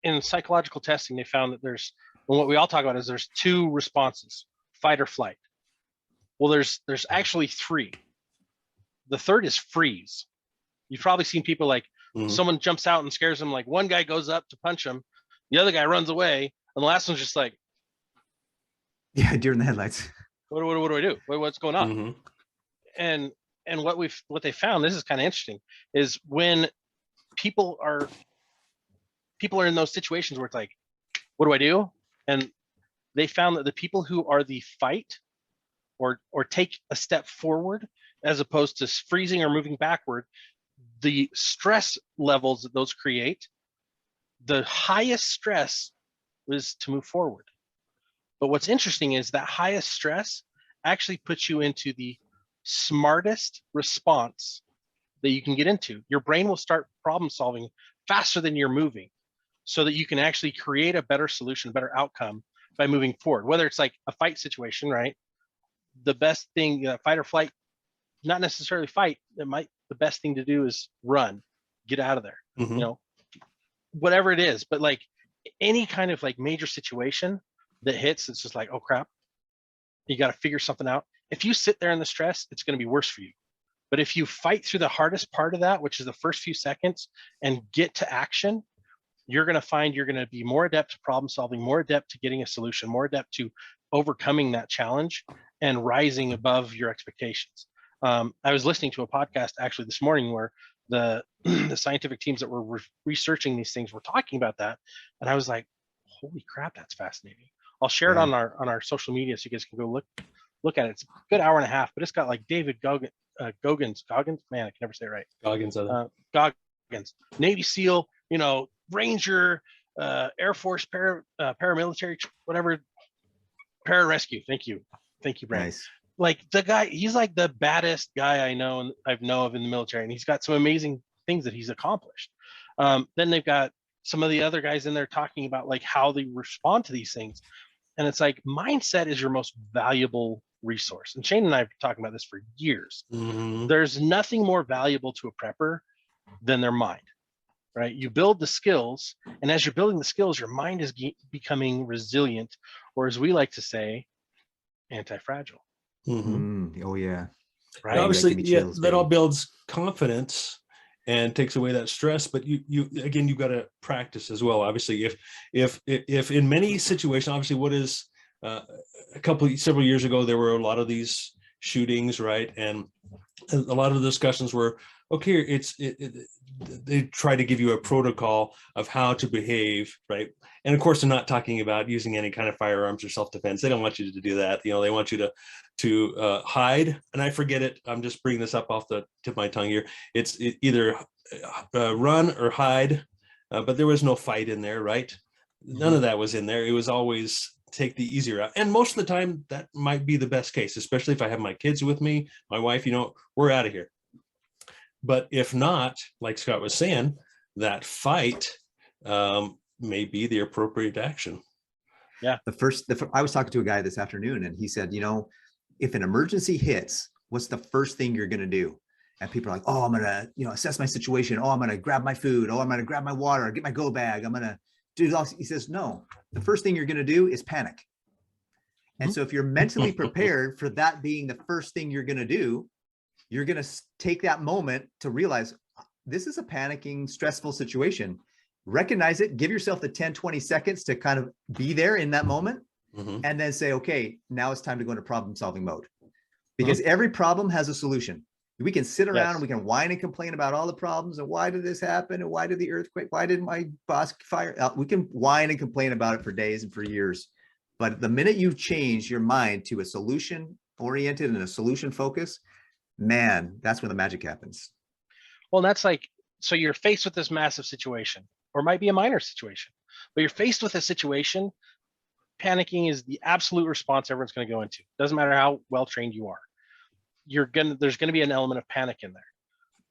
in psychological testing, they found that and what we all talk about is there's two responses, fight or flight. Well, there's actually three. The third is freeze. You've probably seen people like someone jumps out and scares them. Like one guy goes up to punch him, the other guy runs away, and the last one's just like, yeah, deer in the headlights. What do I do? What's going on? And what they found, this is kind of interesting, is when people are in those situations where it's like, what do I do? And they found that the people who are the fight or take a step forward as opposed to freezing or moving backward, the stress levels that those create, the highest stress was to move forward. But what's interesting is that highest stress actually puts you into the smartest response that you can get into. Your brain will start problem solving faster than you're moving, so that you can actually create a better solution, better outcome by moving forward. Whether it's like a fight situation, right? The best thing, fight or flight, not necessarily fight. The best thing to do is run, get out of there, whatever it is. But like any kind of like major situation that hits, it's just like, oh crap, you got to figure something out. If you sit there in the stress, it's going to be worse for you. But if you fight through the hardest part of that, which is the first few seconds, and get to action, you're going to find you're going to be more adept to problem solving, more adept to getting a solution, more adept to overcoming that challenge and rising above your expectations. I was listening to a podcast actually this morning where the scientific teams that were researching these things were talking about that. And I was like, holy crap, that's fascinating. I'll share it on our social media so you guys can go look at it. It's a good hour and a half, but it's got like David Goggins, man, I can never say it right. Goggins, Navy SEAL, Ranger, Air Force, paramilitary, whatever, pararescue. Thank you, Brandon. Nice. Like the guy, he's like the baddest guy I know of in the military, and he's got some amazing things that he's accomplished. Then they've got some of the other guys in there talking about like how they respond to these things, and it's like mindset is your most valuable resource. And Shane and I have been talking about this for years. There's nothing more valuable to a prepper than their mind. Right? You build the skills, and as you're building the skills, your mind is becoming resilient, or as we like to say, anti-fragile. Oh yeah. Right. Obviously, that all builds confidence and takes away that stress. But you've got to practice as well. Obviously, if in many situations, obviously, what is several years ago, there were a lot of these shootings, right? And a lot of the discussions were, okay, they try to give you a protocol of how to behave, right? And of course, they're not talking about using any kind of firearms or self-defense. They don't want you to do that. They want you to hide. And I forget it. I'm just bringing this up off the tip of my tongue here. It's either run or hide, but there was no fight in there, right? None of that was in there. It was always take the easier route. And most of the time, that might be the best case, especially if I have my kids with me, my wife, we're out of here. But if not, like Scott was saying, that fight may be the appropriate action. Yeah. I was talking to a guy this afternoon, and he said, if an emergency hits, what's the first thing you're going to do? And people are like, oh, I'm going to, assess my situation. Oh, I'm going to grab my food. Oh, I'm going to grab my water, get my go bag. I'm going to do all. He says, no, the first thing you're going to do is panic. And so if you're mentally prepared for that being the first thing you're going to do, you're going to take that moment to realize this is a panicking, stressful situation. Recognize it, give yourself the 10, 20 seconds to kind of be there in that moment, and then say, okay, now it's time to go into problem solving mode. Because every problem has a solution. We can sit around and we can whine and complain about all the problems and why did this happen? And why did the earthquake? Why did my boss fire? We can whine and complain about it for days and for years. But the minute you change your mind to a solution oriented and a solution focus, man, that's when the magic happens. Well, that's like, so you're faced with this massive situation, or it might be a minor situation, but you're faced with a situation. Panicking is the absolute response everyone's going to go into. Doesn't matter how well trained you are. There's going to be an element of panic in there.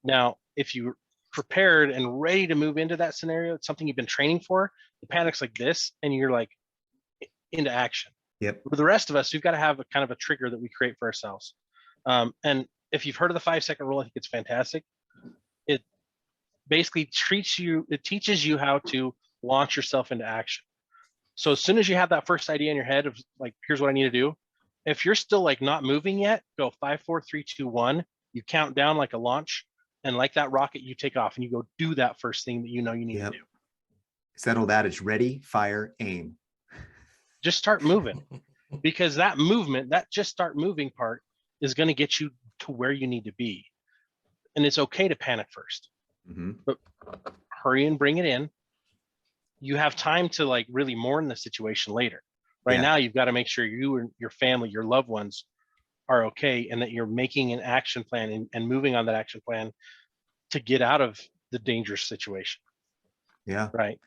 Now, if you're prepared and ready to move into that scenario, it's something you've been training for, the panic's like this, and you're like into action. Yep. For the rest of us, we've got to have a kind of a trigger that we create for ourselves. And if you've heard of the 5-second rule, I think it's fantastic. It basically teaches you how to launch yourself into action. So as soon as you have that first idea in your head of like, here's what I need to do, if you're still like not moving yet, go 5, 4, 3, 2, 1. You count down like a launch, and like that rocket, you take off and you go do that first thing that you know you need to do. It's that old adage, ready, fire, aim. Just start moving, because that movement, that just start moving part is going to get you to where you need to be. And it's okay to panic first, but hurry and bring it in. You have time to like really mourn the situation later. Right now, you've got to make sure you and your family, your loved ones are okay, and that you're making an action plan and moving on that action plan to get out of the dangerous situation. Yeah. Right.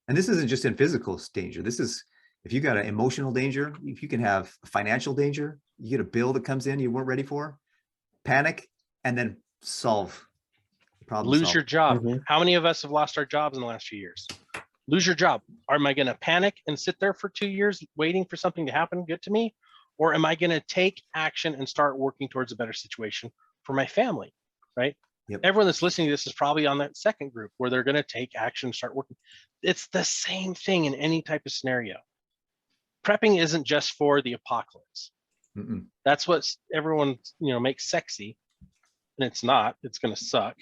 And this isn't just in physical danger. This is, if you got an emotional danger, if you can have financial danger, you get a bill that comes in you weren't ready for, panic, and then solve. Lose your job. How many of us have lost our jobs in the last few years? Lose your job. Am I going to panic and sit there for 2 years waiting for something to happen good to me? Or am I going to take action and start working towards a better situation for my family? Right. Everyone that's listening to this is probably on that second group where they're going to take action and start working. It's the same thing in any type of scenario. Prepping isn't just for the apocalypse. That's what everyone, makes sexy, and it's not. It's going to suck.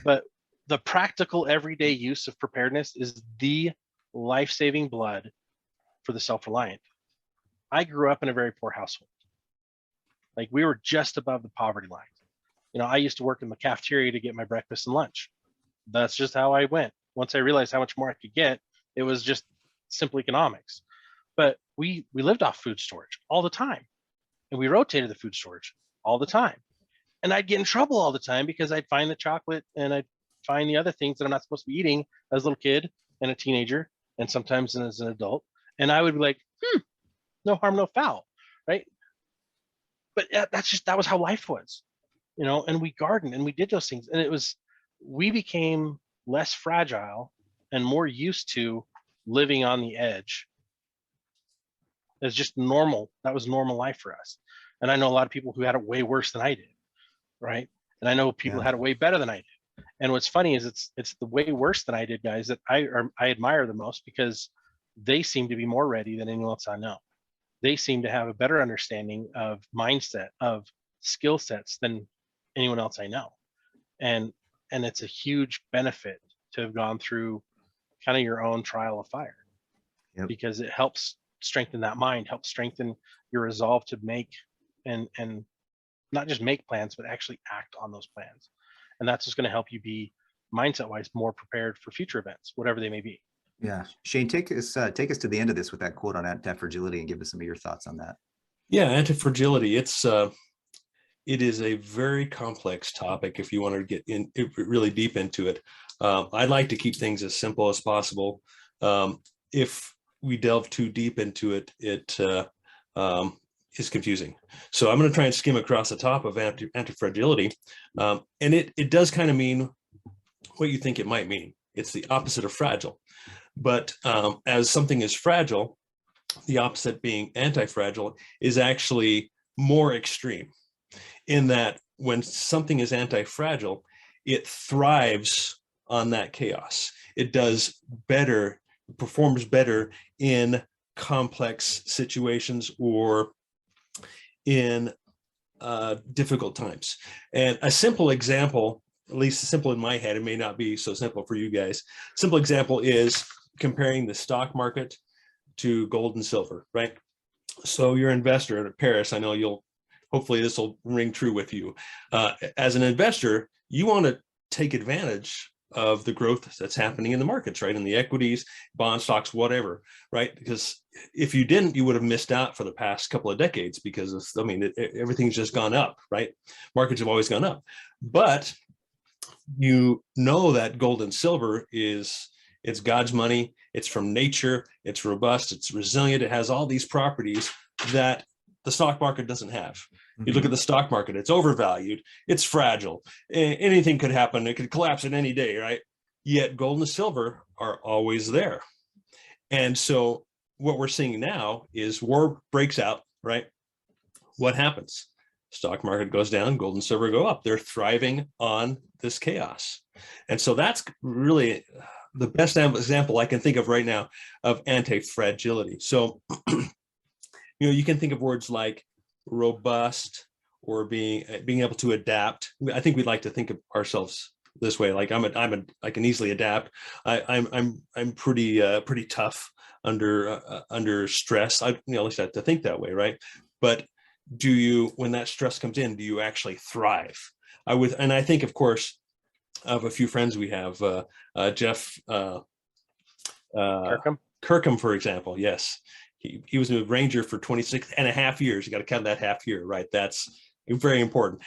But the practical everyday use of preparedness is the life-saving blood for the self-reliant. I grew up in a very poor household. Like, we were just above the poverty line. I used to work in the cafeteria to get my breakfast and lunch. That's just how I went. Once I realized how much more I could get, it was just simple economics. But we lived off food storage all the time, and we rotated the food storage all the time. And I'd get in trouble all the time because I'd find the chocolate and I'd find the other things that I'm not supposed to be eating as a little kid and a teenager, and sometimes as an adult. And I would be like, no harm, no foul, right? But that was how life was, and we gardened and we did those things. And we became less fragile and more used to living on the edge. It's just normal. That was normal life for us. And I know a lot of people who had it way worse than I did, right? And I know people had it way better than I did. And what's funny is it's the way worse than I did guys that I admire the most, because they seem to be more ready than anyone else I know. They seem to have a better understanding of mindset, of skill sets than anyone else I know. And it's a huge benefit to have gone through kind of your own trial of fire, because it helps strengthen that mind, helps strengthen your resolve to make and not just make plans, but actually act on those plans. And that's just going to help you be mindset wise more prepared for future events, whatever they may be. Yeah. Shane, take us to the end of this with that quote on anti-fragility and give us some of your thoughts on that. Yeah. Anti-fragility. It is a very complex topic if you want to get in really deep into it. I'd like to keep things as simple as possible. If we delve too deep into it, it is confusing. So I'm going to try and skim across the top of anti-fragility. And it does kind of mean what you think it might mean. It's the opposite of fragile. But as something is fragile, the opposite being anti-fragile is actually more extreme, in that when something is anti-fragile, it thrives on that chaos. It does better, performs better in complex situations or in difficult times. And a simple example, at least simple in my head, it may not be so simple for you guys. Simple example is comparing the stock market to gold and silver, right? So you're an investor in Paris. I know hopefully this will ring true with you. As an investor, you want to take advantage of the growth that's happening in the markets, right? In the equities, bond stocks, whatever, right? Because if you didn't, you would have missed out for the past couple of decades, because everything's just gone up, right? Markets have always gone up. But you know that gold and silver it's God's money. It's from nature. It's robust. It's resilient. It has all these properties that the stock market doesn't have. You look at the stock market, it's overvalued, it's fragile. Anything could happen. It could collapse at any day, right? Yet gold and silver are always there. And so what we're seeing now is war breaks out, right? What happens? Stock market goes down, gold and silver go up. They're thriving on this chaos. And so that's really the best example I can think of right now of anti-fragility. So, you can think of words like robust or being able to adapt. I think we'd like to think of ourselves this way. Like I can easily adapt. I'm pretty tough under stress. At least I have to think that way, right? But when that stress comes in, do you actually thrive? And I think, of course, of a few friends we have, Jeff Kirkham, for example. Yes, he was a Ranger for 26 and a half years. You got to count that half year, right? That's very important.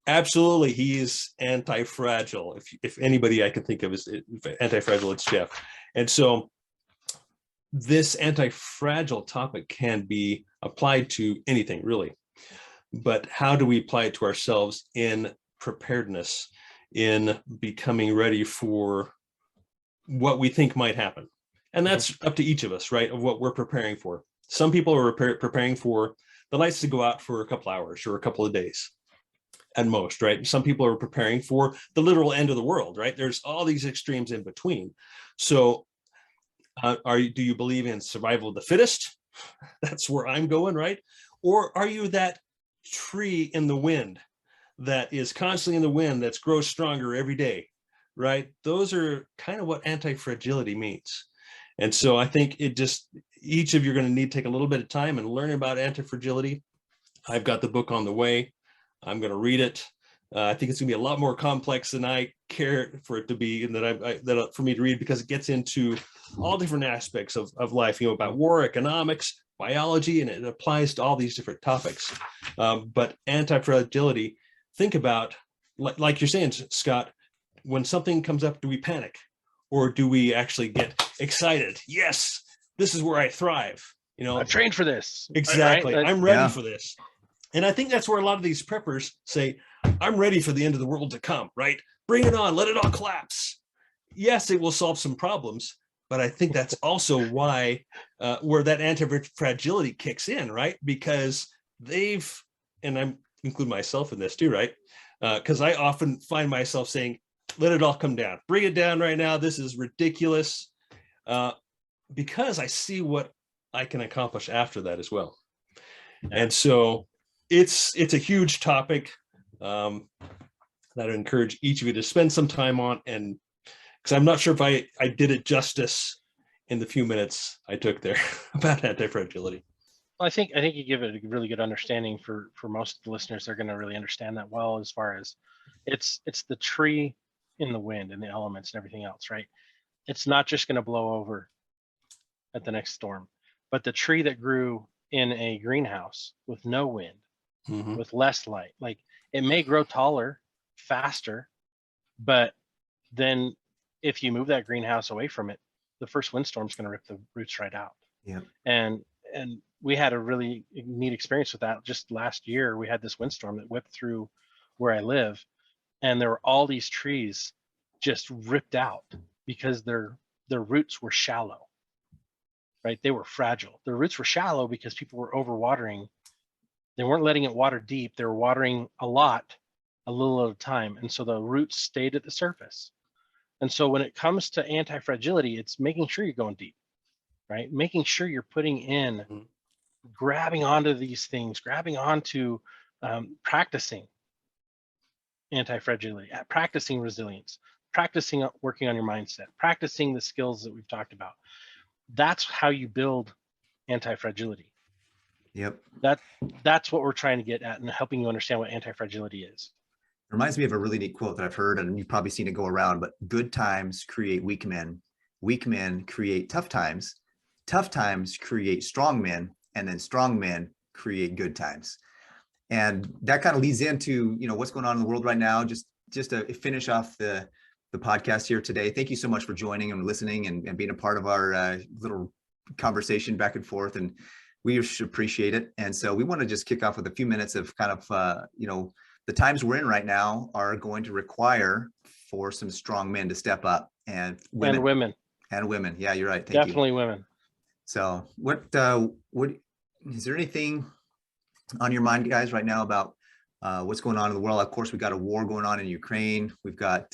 Absolutely, he is anti-fragile. If anybody I can think of is anti-fragile, it's Jeff. And so this anti-fragile topic can be applied to anything, really. But how do we apply it to ourselves in preparedness, in becoming ready for what we think might happen? And that's up to each of us, right, of what we're preparing for. Some people are preparing for the lights to go out for a couple hours or a couple of days at most, right? Some people are preparing for the literal end of the world, right? There's all these extremes in between. So do you believe in survival of the fittest? That's where I'm going, right? Or are you that tree in the wind that is constantly in the wind, that grows stronger every day, right? Those are kind of what anti-fragility means. And so I think each of you are going to need to take a little bit of time and learn about anti-fragility. I've got the book on the way. I'm going to read it. I think it's going to be a lot more complex than I care for it to be, and for me to read, because it gets into all different aspects of life, about war, economics, biology, and it applies to all these different topics. But anti-fragility, think about, like you're saying, Scott, when something comes up, do we panic? Or do we actually get excited? Yes, this is where I thrive. I've trained for this. Exactly. Right? I'm ready for this. And I think that's where a lot of these preppers say, I'm ready for the end of the world to come, right? Bring it on. Let it all collapse. Yes, it will solve some problems. But I think that's also why where that anti-fragility kicks in, right? Because and I include myself in this too, right? Because I often find myself saying, let it all come down. Bring it down right now. This is ridiculous. Because I see what I can accomplish after that as well. And so it's a huge topic that I encourage each of you to spend some time on, and because I'm not sure if I did it justice in the few minutes I took there about anti-fragility. Well, I think you give it a really good understanding for most of the listeners. They're going to really understand that well, as far as it's the tree in the wind and the elements and everything else, right? It's not just going to blow over at the next storm, but the tree that grew in a greenhouse with no wind, with less light, like, it may grow taller, faster, but then if you move that greenhouse away from it, the first windstorm is going to rip the roots right out. Yeah. And we had a really neat experience with that. Just last year, we had this windstorm that whipped through where I live, and there were all these trees just ripped out because their roots were shallow, right? They were fragile. Their roots were shallow because people were overwatering. They weren't letting it water deep. They were watering a little at a time. And so the roots stayed at the surface. And so when it comes to anti-fragility, it's making sure you're going deep, right? Making sure you're putting in, grabbing onto these things, grabbing onto practicing anti-fragility, practicing resilience, practicing working on your mindset, practicing the skills that we've talked about. That's how you build anti-fragility. Yep. That's what we're trying to get at, and helping you understand what anti-fragility is. It reminds me of a really neat quote that I've heard, and you've probably seen it go around, but good times create weak men create tough times create strong men, and then strong men create good times. And that kind of leads into, what's going on in the world right now. Just to finish off the podcast here today, thank you so much for joining and listening and being a part of our little conversation back and forth, and we appreciate it. And so we want to just kick off with a few minutes of kind of the times we're in right now are going to require for some strong men to step up, and women. Yeah, you're right. Thank Definitely you. Women. So what is there anything on your mind, guys, right now about what's going on in the world. Of course, we got a war going on in Ukraine. We've got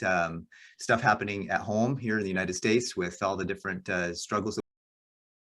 stuff happening at home here in the United States with all the different struggles